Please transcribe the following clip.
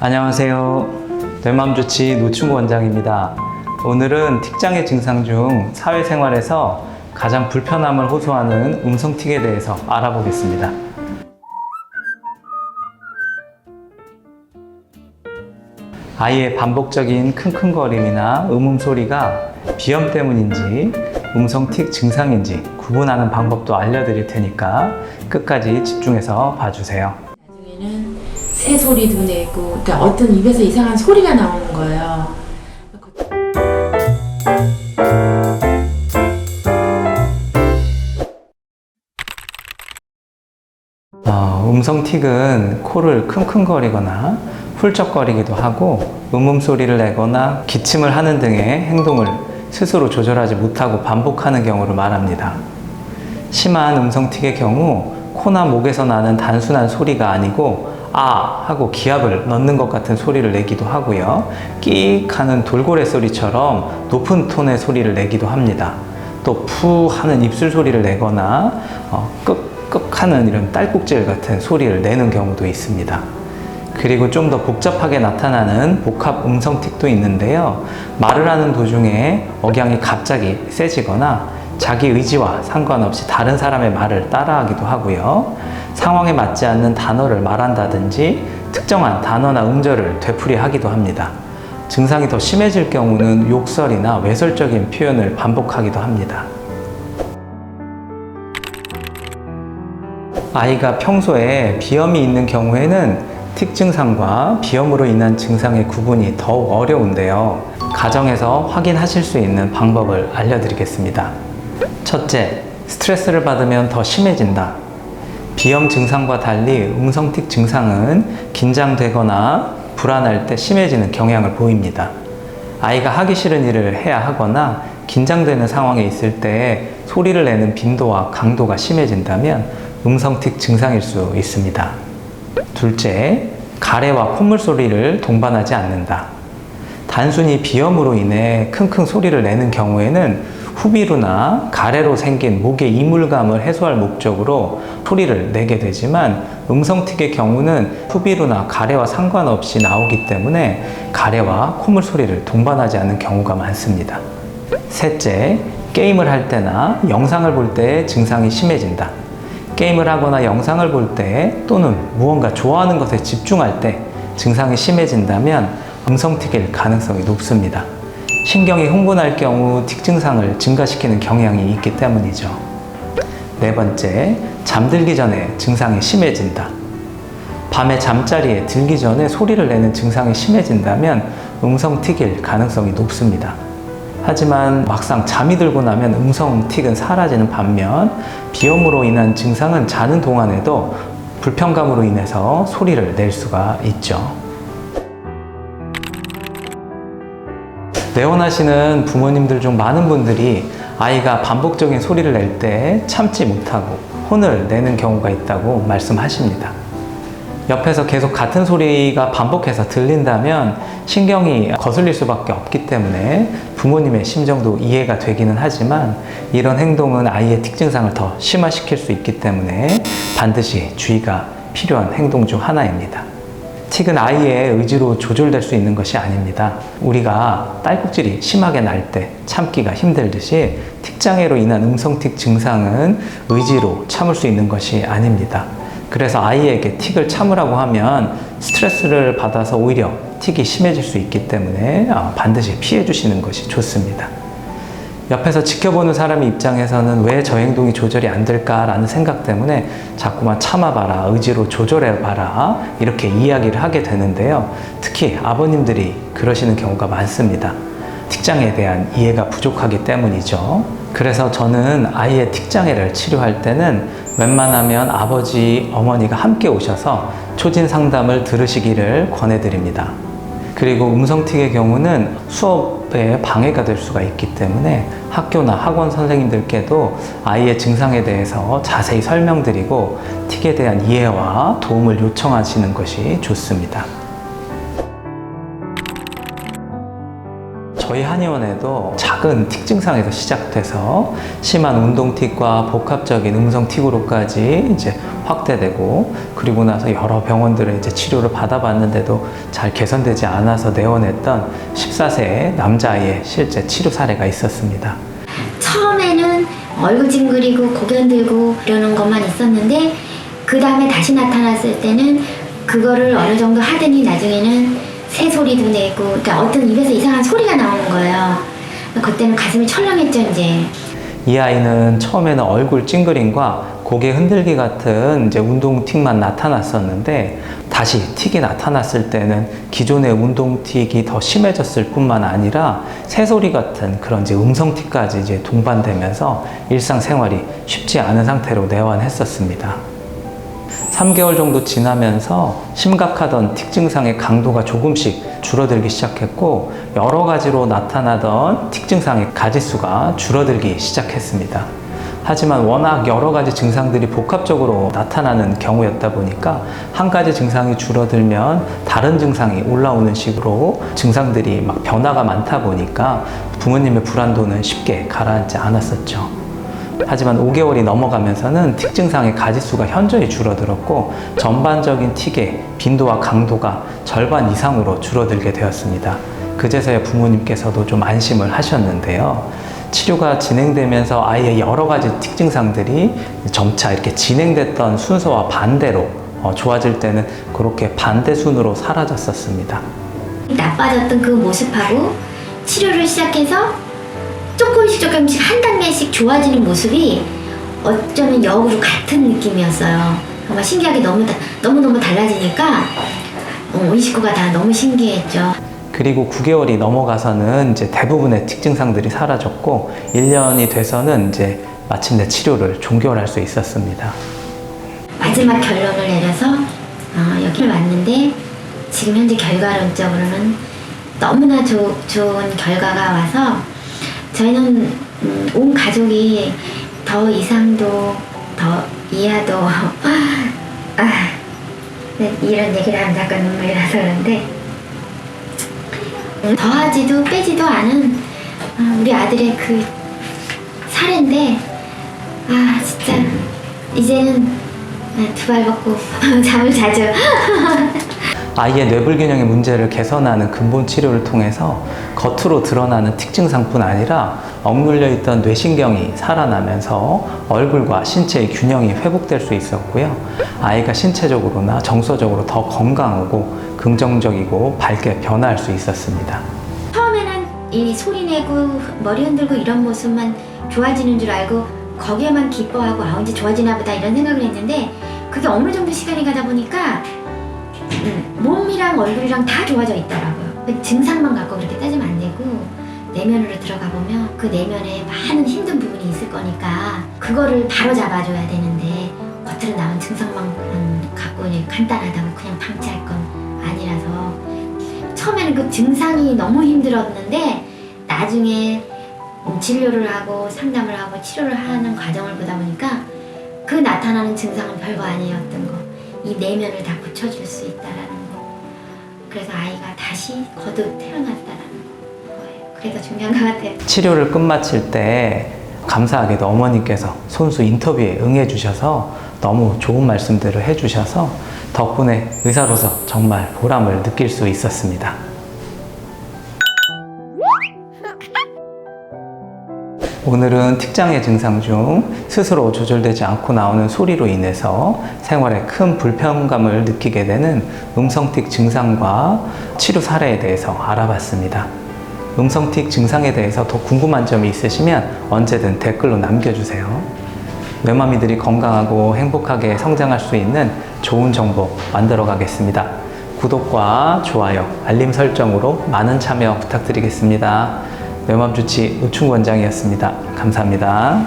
안녕하세요. 내맘좋지 노충구 원장입니다. 오늘은 틱장애 증상 중 사회생활에서 가장 불편함을 호소하는 음성틱에 대해서 알아보겠습니다. 아이의 반복적인 킁킁거림이나 음음소리가 비염 때문인지 음성틱 증상인지 구분하는 방법도 알려드릴 테니까 끝까지 집중해서 봐주세요. 나중에는 새 소리도 내고, 그러니까 어떤 입에서 이상한 소리가 나오는 거예요. 음성틱은 코를 킁킁거리거나 훌쩍거리기도 하고 음음소리를 내거나 기침을 하는 등의 행동을 스스로 조절하지 못하고 반복하는 경우를 말합니다. 심한 음성틱의 경우 코나 목에서 나는 단순한 소리가 아니고 아 하고 기압을 넣는 것 같은 소리를 내기도 하고요. 끼익 하는 돌고래 소리처럼 높은 톤의 소리를 내기도 합니다. 또 푸 하는 입술 소리를 내거나 끄끄 하는 이런 딸꾹질 같은 소리를 내는 경우도 있습니다. 그리고 좀 더 복잡하게 나타나는 복합 음성틱도 있는데요. 말을 하는 도중에 억양이 갑자기 세지거나 자기 의지와 상관없이 다른 사람의 말을 따라하기도 하고요. 상황에 맞지 않는 단어를 말한다든지 특정한 단어나 음절을 되풀이하기도 합니다. 증상이 더 심해질 경우는 욕설이나 외설적인 표현을 반복하기도 합니다. 아이가 평소에 비염이 있는 경우에는 틱 증상과 비염으로 인한 증상의 구분이 더욱 어려운데요. 가정에서 확인하실 수 있는 방법을 알려드리겠습니다. 첫째, 스트레스를 받으면 더 심해진다. 비염 증상과 달리 음성틱 증상은 긴장되거나 불안할 때 심해지는 경향을 보입니다. 아이가 하기 싫은 일을 해야 하거나 긴장되는 상황에 있을 때 소리를 내는 빈도와 강도가 심해진다면 음성틱 증상일 수 있습니다. 둘째, 가래와 콧물 소리를 동반하지 않는다. 단순히 비염으로 인해 킁킁 소리를 내는 경우에는 후비루나 가래로 생긴 목의 이물감을 해소할 목적으로 소리를 내게 되지만 음성틱의 경우는 후비루나 가래와 상관없이 나오기 때문에 가래와 콧물 소리를 동반하지 않는 경우가 많습니다. 셋째, 게임을 할 때나 영상을 볼 때 증상이 심해진다. 게임을 하거나 영상을 볼 때 또는 무언가 좋아하는 것에 집중할 때 증상이 심해진다면 음성틱일 가능성이 높습니다. 신경이 흥분할 경우 틱 증상을 증가시키는 경향이 있기 때문이죠. 네 번째, 잠들기 전에 증상이 심해진다. 밤에 잠자리에 들기 전에 소리를 내는 증상이 심해진다면 음성틱일 가능성이 높습니다. 하지만 막상 잠이 들고 나면 음성틱은 사라지는 반면 비염으로 인한 증상은 자는 동안에도 불편감으로 인해서 소리를 낼 수가 있죠. 내원하시는 부모님들 중 많은 분들이 아이가 반복적인 소리를 낼 때 참지 못하고 혼을 내는 경우가 있다고 말씀하십니다. 옆에서 계속 같은 소리가 반복해서 들린다면 신경이 거슬릴 수밖에 없기 때문에 부모님의 심정도 이해가 되기는 하지만 이런 행동은 아이의 틱 증상을 더 심화시킬 수 있기 때문에 반드시 주의가 필요한 행동 중 하나입니다. 틱은 아이의 의지로 조절될 수 있는 것이 아닙니다. 우리가 딸꾹질이 심하게 날 때 참기가 힘들듯이 틱장애로 인한 음성틱 증상은 의지로 참을 수 있는 것이 아닙니다. 그래서 아이에게 틱을 참으라고 하면 스트레스를 받아서 오히려 틱이 심해질 수 있기 때문에 반드시 피해 주시는 것이 좋습니다. 옆에서 지켜보는 사람의 입장에서는 왜 저 행동이 조절이 안 될까라는 생각 때문에 자꾸만 참아봐라, 의지로 조절해봐라 이렇게 이야기를 하게 되는데요. 특히 아버님들이 그러시는 경우가 많습니다. 틱장애에 대한 이해가 부족하기 때문이죠. 그래서 저는 아이의 틱장애를 치료할 때는 웬만하면 아버지, 어머니가 함께 오셔서 초진 상담을 들으시기를 권해드립니다. 그리고 음성틱의 경우는 수업에 방해가 될 수가 있기 때문에 학교나 학원 선생님들께도 아이의 증상에 대해서 자세히 설명드리고 틱에 대한 이해와 도움을 요청하시는 것이 좋습니다. 저희 한의원에도 작은 틱 증상에서 시작돼서 심한 운동틱과 복합적인 음성틱으로까지 이제 확대되고, 그리고 나서 여러 병원들의 이제 치료를 받아봤는데도 잘 개선되지 않아서 내원했던 14세의 남자아이의 실제 치료 사례가 있었습니다. 처음에는 얼굴 찡그리고 고개 흔들고 이러는 것만 있었는데, 그 다음에 다시 나타났을 때는 그거를 어느 정도 하더니 나중에는 새소리도 내고, 그러니까 어떤 입에서 이상한 소리가 나오는 거예요. 그때는 가슴이 철렁했죠, 이제. 이 아이는 처음에는 얼굴 찡그림과 고개 흔들기 같은 이제 운동틱만 나타났었는데, 다시 틱이 나타났을 때는 기존의 운동틱이 더 심해졌을 뿐만 아니라 새소리 같은 그런 이제 음성틱까지 이제 동반되면서 일상생활이 쉽지 않은 상태로 내원했었습니다. 3개월 정도 지나면서 심각하던 틱 증상의 강도가 조금씩 줄어들기 시작했고, 여러 가지로 나타나던 틱 증상의 가지수가 줄어들기 시작했습니다. 하지만 워낙 여러 가지 증상들이 복합적으로 나타나는 경우였다 보니까 한 가지 증상이 줄어들면 다른 증상이 올라오는 식으로 증상들이 막 변화가 많다 보니까 부모님의 불안도는 쉽게 가라앉지 않았었죠. 하지만 5개월이 넘어가면서는 틱 증상의 가지수가 현저히 줄어들었고, 전반적인 틱의 빈도와 강도가 절반 이상으로 줄어들게 되었습니다. 그제서야 부모님께서도 좀 안심을 하셨는데요. 치료가 진행되면서 아이의 여러 가지 틱 증상들이 점차 이렇게 진행됐던 순서와 반대로 좋아질 때는 그렇게 반대 순으로 사라졌었습니다. 나빠졌던 그 모습하고 치료를 시작해서 조금씩 한 단계씩 좋아지는 모습이 어쩌면 역으로 같은 느낌이었어요. 정말 신기하게 너무너무 달라지니까 우리 식구가 다 너무 신기했죠. 그리고 9개월이 넘어가서는 이제 대부분의 틱 증상들이 사라졌고, 1년이 돼서는 이제 마침내 치료를 종결할 수 있었습니다. 마지막 결론을 내려서 여기를 왔는데, 지금 현재 결과론적으로는 너무나 좋은 결과가 와서 저희는 온 가족이 더 이상도 더 이하도 이런 얘기를 하면 잠깐 눈물이 나서 그런데, 더하지도 빼지도 않은 우리 아들의 그 사례인데, 진짜 이제는 두 발 벗고 잠을 자죠. 아이의 뇌불균형의 문제를 개선하는 근본 치료를 통해서 겉으로 드러나는 틱 증상뿐 아니라 억눌려 있던 뇌신경이 살아나면서 얼굴과 신체의 균형이 회복될 수 있었고요. 아이가 신체적으로나 정서적으로 더 건강하고 긍정적이고 밝게 변화할 수 있었습니다. 처음에는 이 소리 내고 머리 흔들고 이런 모습만 좋아지는 줄 알고 거기에만 기뻐하고 이제 좋아지나 보다 이런 생각을 했는데, 그게 어느 정도 시간이 가다 보니까 몸이랑 얼굴이랑 다 좋아져 있더라고요. 그 증상만 갖고 그렇게 따지면 안 되고, 내면으로 들어가 보면 그 내면에 많은 힘든 부분이 있을 거니까 그거를 바로 잡아줘야 되는데, 겉으로 나온 증상만 갖고 간단하다고 그냥 방치할 건 아니라서, 처음에는 그 증상이 너무 힘들었는데 나중에 진료를 하고 상담을 하고 치료를 하는 과정을 보다 보니까 그 나타나는 증상은 별거 아니었던 거, 이 내면을 다 고쳐줄 수 있다라는 거, 그래서 아이가 다시 거듭 태어났다라는 거예요. 그게 더 중요한 것 같아요. 치료를 끝마칠 때 감사하게도 어머니께서 손수 인터뷰에 응해주셔서 너무 좋은 말씀들을 해주셔서 덕분에 의사로서 정말 보람을 느낄 수 있었습니다. 오늘은 틱장애 증상 중 스스로 조절되지 않고 나오는 소리로 인해서 생활에 큰 불편감을 느끼게 되는 음성틱 증상과 치료 사례에 대해서 알아봤습니다. 음성틱 증상에 대해서 더 궁금한 점이 있으시면 언제든 댓글로 남겨주세요. 뇌마미들이 건강하고 행복하게 성장할 수 있는 좋은 정보 만들어 가겠습니다. 구독과 좋아요, 알림 설정으로 많은 참여 부탁드리겠습니다. 뇌맘주치 노충 원장이었습니다. 감사합니다.